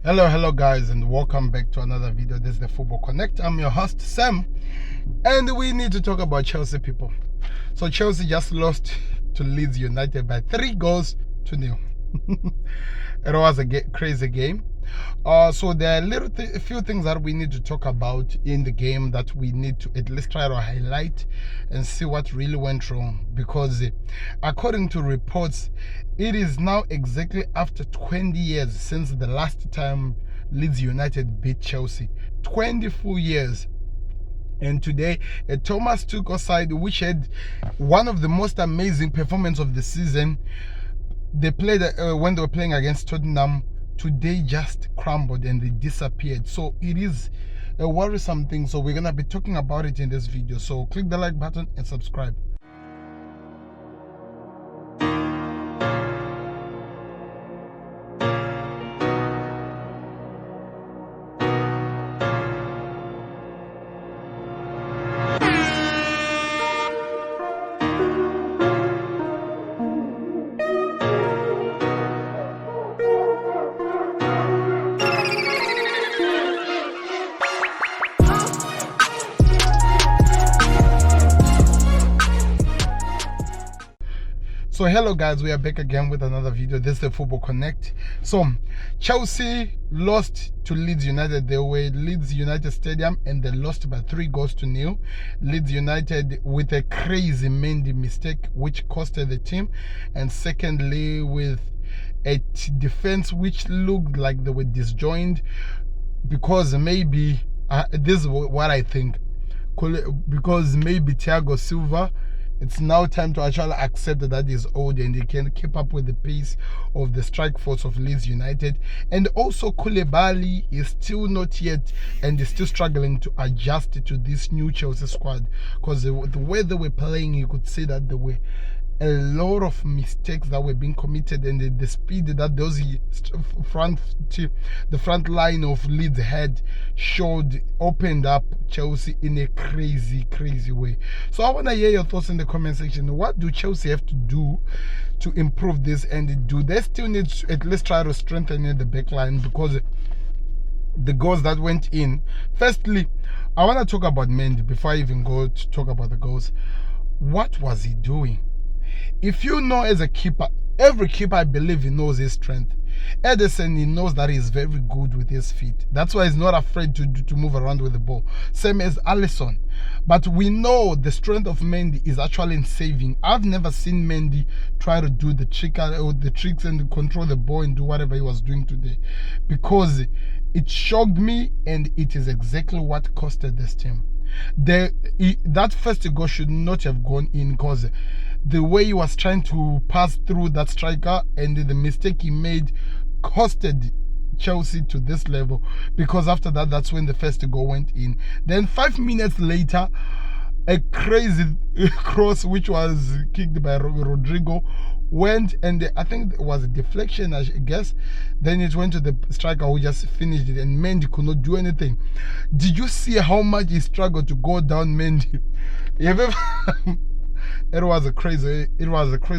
Hello guys, and welcome back to another video. This is the Football Connect. I'm your host Sam, and we need to talk about Chelsea, people. So Chelsea just lost to Leeds United by 3-0. It was a crazy game. So there are a few things that we need to talk about in the game that we need to at least try to highlight and see what really went wrong, because according to reports, it is now exactly after 20 years since the last time Leeds United beat Chelsea. 24 years. And today, Thomas Tuchel side, which had one of the most amazing performances of the season, they played when they were playing against Tottenham. Today just crumbled and they disappeared. So it is a worrisome thing. So we're gonna be talking about it in this video. So click the like button and subscribe. So hello guys, we are back again with another video. This is the Football Connect. So Chelsea lost to Leeds United. They were at Leeds United Stadium and they lost by 3-0. Leeds United with a crazy Mendy mistake which costed the team, and secondly with a defense which looked like they were disjoined, because maybe this is what I think, because maybe Thiago Silva, it's now time to actually accept that he's old and he can keep up with the pace of the strike force of Leeds United. And also Koulibaly is still not yet, and is still struggling to adjust to this new Chelsea squad, because the way they were playing, you could see that there were a lot of mistakes that were being committed, and the speed that those the front line of Leeds had opened up Chelsea in a crazy way. So I want to hear your thoughts in the comment section. What do Chelsea have to do to improve this, and do they still need to at least try to strengthen the back line, because the goals that went in? Firstly, I want to talk about Mendy before I even go to talk about the goals. What was he doing? If you know, as a keeper, every keeper, I believe, he knows his strength. Ederson, he knows that he's very good with his feet. That's why he's not afraid to move around with the ball. Same as Alisson. But we know the strength of Mendy is actually in saving. I've never seen Mendy try to do the tricks and control the ball and do whatever he was doing today, because it shocked me, and it is exactly what costed this team. That first goal should not have gone in, because the way he was trying to pass through that striker and the mistake he made costed Chelsea to this level, because after that, that's when the first goal went in. Then 5 minutes later, a crazy cross which was kicked by Rodrigo went, and I think it was a deflection, I guess. Then it went to the striker who just finished it, and Mendy could not do anything. Did you see how much he struggled to go down, Mendy? It was a crazy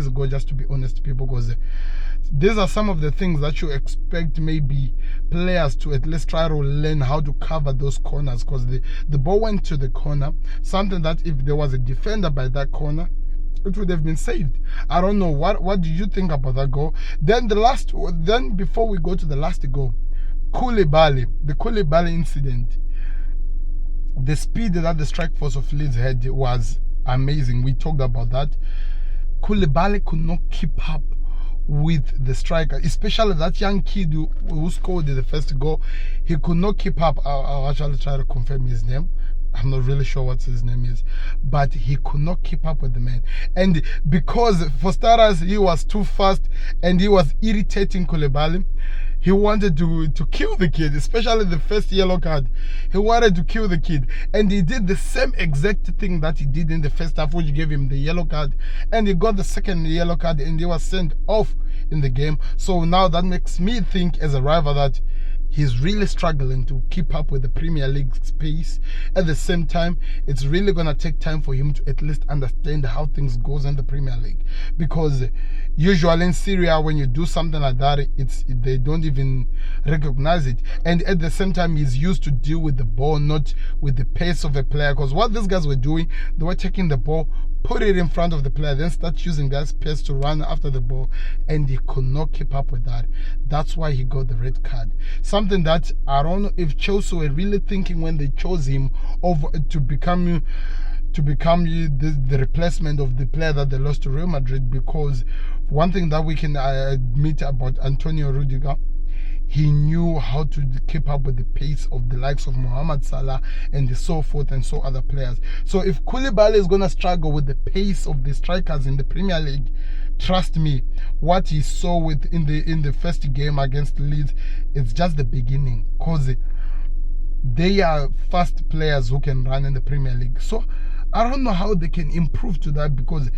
goal, just to be honest, people, because these are some of the things that you expect maybe players to at least try to learn how to cover those corners, because the ball went to the corner, something that if there was a defender by that corner, it would have been saved. I don't know, what do you think about that goal? Then before we go to the last goal, the Koulibaly incident, the speed that the strike force of Leeds had was amazing. We talked about that. Koulibaly could not keep up with the striker, especially that young kid who scored the first goal. He could not keep up. I'll actually try to confirm his name. I'm not really sure what his name is, but he could not keep up with the man. And because, for starters, he was too fast and he was irritating Koulibaly. He wanted to kill the kid, especially the first yellow card. He wanted to kill the kid, and he did the same exact thing that he did in the first half, which gave him the yellow card, and he got the second yellow card, and he was sent off in the game. So now that makes me think, as a rival, that he's really struggling to keep up with the Premier League's pace. At the same time, it's really going to take time for him to at least understand how things goes in the Premier League, because usually in Syria, when you do something like that, they don't even recognize it. And at the same time, he's used to deal with the ball, not with the pace of a player, because what these guys were doing, they were taking the ball, put it in front of the player, then start using that space to run after the ball, and he could not keep up with that. That's why he got the red card. Something that I don't know if Chelsea were really thinking when they chose him over to become the replacement of the player that they lost to Real Madrid, because one thing that we can admit about Antonio Rudiger, he knew how to keep up with the pace of the likes of Mohamed Salah and so forth and so other players. So if Koulibaly is going to struggle with the pace of the strikers in the Premier League, trust me, what he saw in the first game against Leeds, it's just the beginning, because they are fast players who can run in the Premier League. So I don't know how they can improve to that, because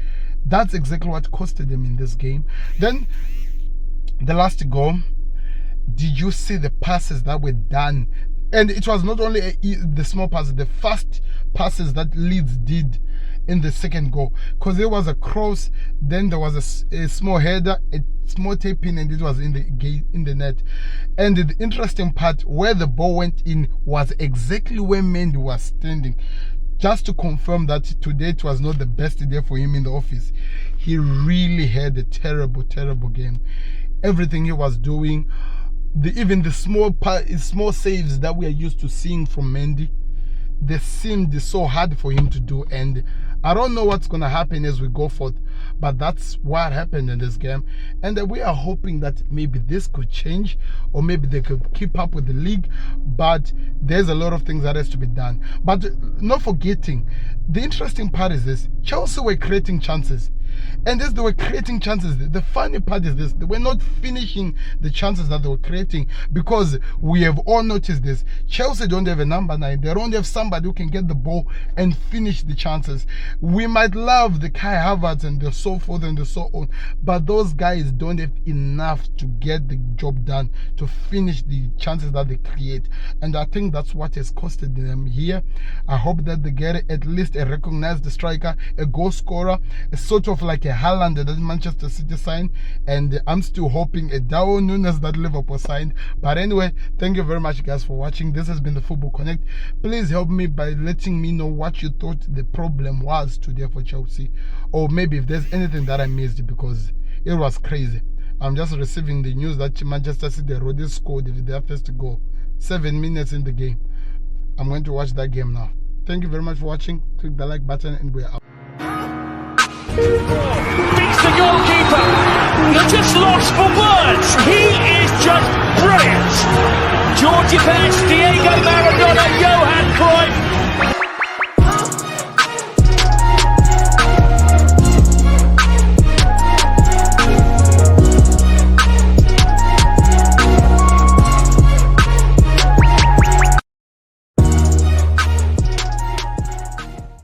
that's exactly what costed them in this game. Then the last goal, did you see the passes that were done? And it was not only the small passes, the fast passes that Leeds did in the second goal, because there was a cross, then there was a small header, a small tap in, and it was in the net. And the interesting part, where the ball went in was exactly where Mendy was standing, just to confirm that today it was not the best day for him in the office. He really had a terrible game. Everything he was doing, even the small saves that we are used to seeing from Mendy, they seemed so hard for him to do. And I don't know what's going to happen as we go forth, but that's what happened in this game. And we are hoping that maybe this could change, or maybe they could keep up with the league. But there's a lot of things that has to be done. But not forgetting, the interesting part is this: Chelsea were creating chances. And as they were creating chances, the funny part is this: they were not finishing the chances that they were creating, because we have all noticed this. Chelsea don't have a number 9. They don't have somebody who can get the ball and finish the chances. We might love the Kai Havertz and the so forth and the so on, but those guys don't have enough to get the job done, to finish the chances that they create. And I think that's what has costed them here. I hope that they get at least a recognized striker, a goal scorer, a sort of like a Haaland that Manchester City signed, and I'm still hoping a Darwin Núñez that Liverpool signed. But anyway, thank you very much guys for watching. This has been the Football Connect. Please help me by letting me know what you thought the problem was today for Chelsea, or maybe if there's anything that I missed, because it was crazy. I'm just receiving the news that Manchester City already scored their first goal 7 minutes in the game. I'm going to watch that game now. Thank you very much for watching. Click the like button and we're out. Beats the goalkeeper. You're just lost for words. He is just brilliant. Georgie Best, Diego Maradona.